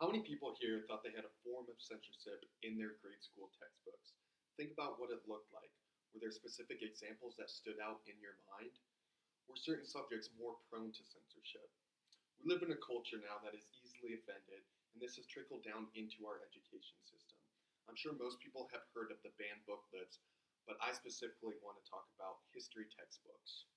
How many people here thought they had a form of censorship in their grade school textbooks? Think about what it looked like. Were there specific examples that stood out in your mind? Were certain subjects more prone to censorship? We live in a culture now that is easily offended, and this has trickled down into our education system. I'm sure most people have heard of the banned booklets, but I specifically want to talk about history textbooks.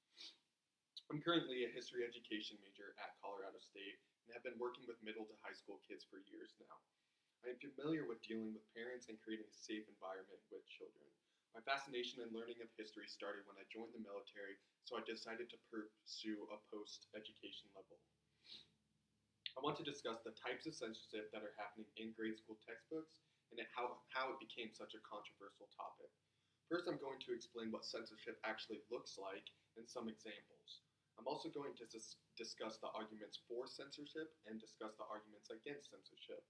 I'm currently a history education major at Colorado State and have been working with middle to high school kids for years now. I am familiar with dealing with parents and creating a safe environment with children. My fascination in learning of history started when I joined the military, so I decided to pursue a post education level. I want to discuss the types of censorship that are happening in grade school textbooks and how it became such a controversial topic. First, I'm going to explain what censorship actually looks like and some examples. I'm also going to discuss the arguments for censorship and discuss the arguments against censorship.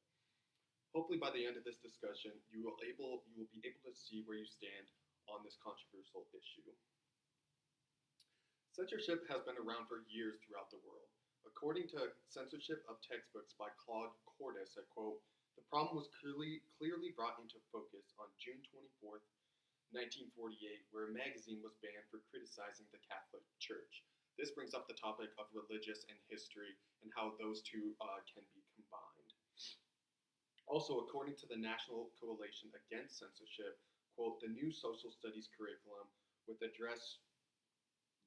Hopefully, by the end of this discussion, you will be able to see where you stand on this controversial issue. Censorship has been around for years throughout the world. According to Censorship of Textbooks by Claude Cordis, I quote, "The problem was clearly brought into focus on June 24th, 1948, where a magazine was banned for criticizing the Catholic Church." This brings up the topic of religious and history and how those two can be combined. Also, according to the National Coalition Against Censorship, quote, "The new social studies curriculum would address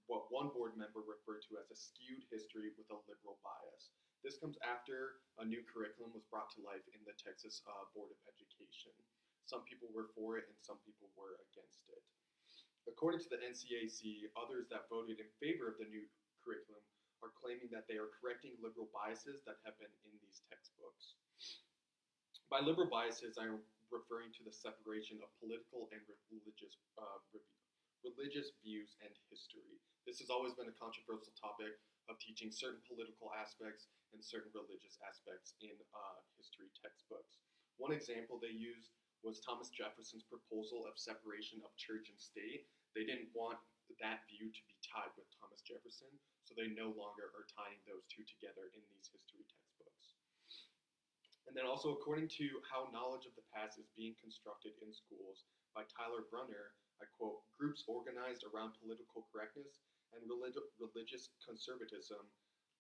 what one board member referred to as a skewed history with a liberal bias. This comes after a new curriculum was brought to life in the Texas Board of Education. Some people were for it and some people were against it. According to the NCAC, others that voted in favor of the new curriculum are claiming that they are correcting liberal biases that have been in these textbooks. By liberal biases, I am referring to the separation of political and religious views and history. This has always been a controversial topic of teaching certain political aspects and certain religious aspects in history textbooks. One example they used was Thomas Jefferson's proposal of separation of church and state. They didn't want that view to be tied with Thomas Jefferson, so they no longer are tying those two together in these history textbooks. And then also, according to How Knowledge of the Past is Being Constructed in Schools by Tyler Brunner, I quote, "Groups organized around political correctness and religious conservatism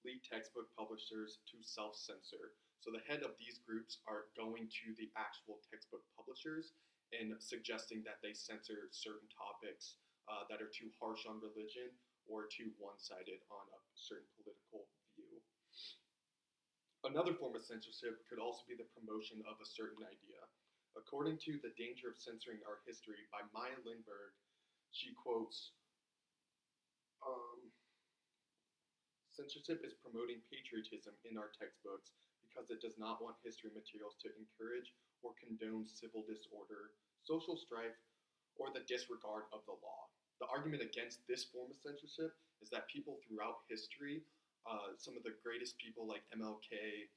lead textbook publishers to self-censor." So the head of these groups are going to the actual textbook publishers and suggesting that they censor certain topics that are too harsh on religion or too one-sided on a certain political view. Another form of censorship could also be the promotion of a certain idea. According to The Danger of Censoring Our History by Maya Lindberg, she quotes, "Censorship is promoting patriotism in our textbooks because it does not want history materials to encourage or condone civil disorder, social strife, or the disregard of the law." The argument against this form of censorship is that people throughout history, some of the greatest people like MLK,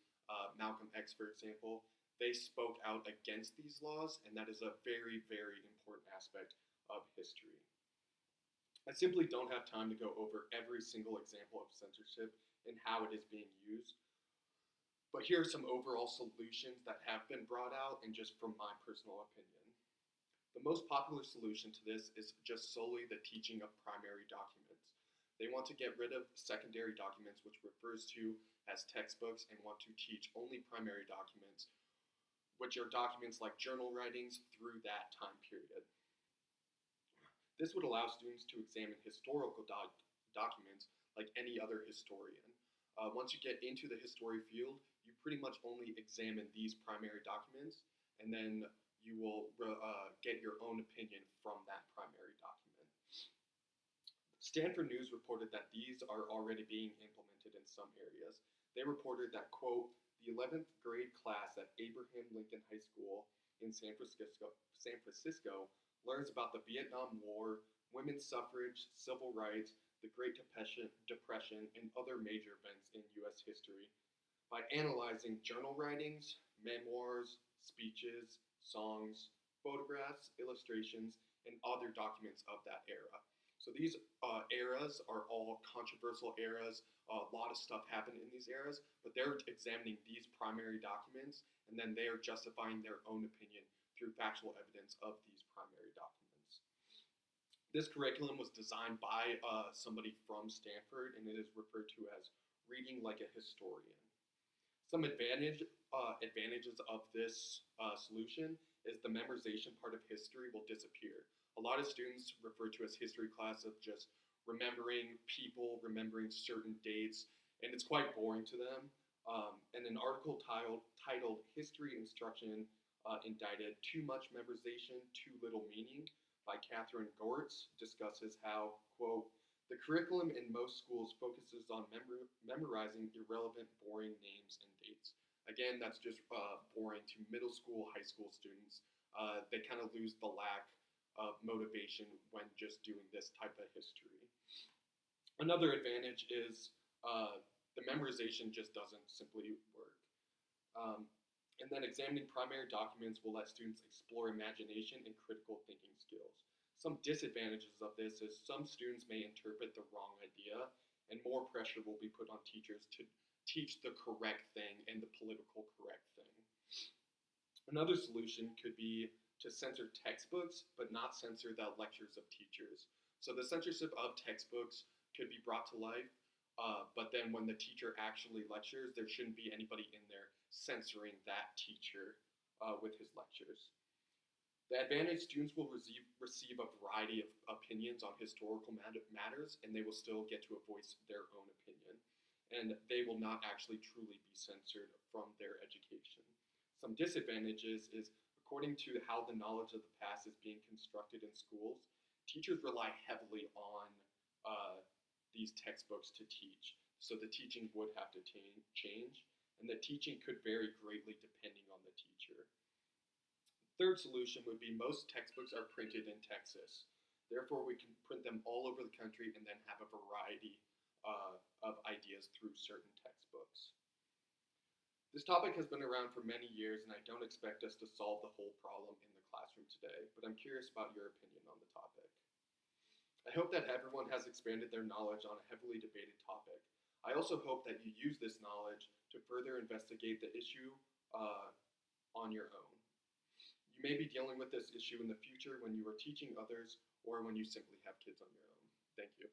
Malcolm X, for example, they spoke out against these laws, and that is a very, very important aspect of history. I simply don't have time to go over every single example of censorship and how it is being used, but here are some overall solutions that have been brought out and just from my personal opinion. The most popular solution to this is just solely the teaching of primary documents. They want to get rid of secondary documents, which refers to as textbooks, and want to teach only primary documents, which are documents like journal writings through that time period. This would allow students to examine historical documents like any other historian. Once you get into the history field, you pretty much only examine these primary documents, and then you will get your own opinion from that primary document. Stanford News reported that these are already being implemented in some areas. They reported that, quote, "The 11th grade class at Abraham Lincoln High School in San Francisco learns about the Vietnam War, women's suffrage, civil rights, the Great Depression, and other major events in U.S. history by analyzing journal writings, memoirs, speeches, songs, photographs, illustrations, and other documents of that era." So these eras are all controversial eras a lot of stuff happened in these eras, but they're examining these primary documents, and then they are justifying their own opinion through factual evidence of these primary documents. This curriculum was designed by somebody from Stanford, and it is referred to as reading like a historian. Some advantages of this solution is the memorization part of history will disappear. A lot of students refer to as history class of just remembering people, remembering certain dates, and it's quite boring to them. And an article titled History Instruction Indicted Too Much Memorization, Too Little Meaning by Catherine Gortz discusses how, quote, the curriculum in most schools focuses on memorizing irrelevant, boring names and dates. Again, that's just boring to middle school, high school students. They kind of lose the lack of motivation when just doing this type of history. Another advantage is the memorization just doesn't simply work. And then examining primary documents will let students explore imagination and critical thinking skills. Some disadvantages of this is some students may interpret the wrong idea, and more pressure will be put on teachers to teach the correct thing and the political correct thing. Another solution could be to censor textbooks, but not censor the lectures of teachers. So the censorship of textbooks could be brought to life, but then when the teacher actually lectures, there shouldn't be anybody in there censoring that teacher with his lectures. The advantage, students will receive a variety of opinions on historical matters, and they will still get to voice their own opinion. And they will not actually truly be censored from their education. Some disadvantages is, according to how the knowledge of the past is being constructed in schools, teachers rely heavily on these textbooks to teach. So the teaching would have to change, and the teaching could vary greatly depending on the teacher. Third solution would be most textbooks are printed in Texas. Therefore, we can print them all over the country and then have a variety of ideas through certain textbooks. This topic has been around for many years, and I don't expect us to solve the whole problem in the classroom today, but I'm curious about your opinion on the topic. I hope that everyone has expanded their knowledge on a heavily debated topic. I also hope that you use this knowledge to further investigate the issue on your own. You may be dealing with this issue in the future when you are teaching others or when you simply have kids on your own. Thank you.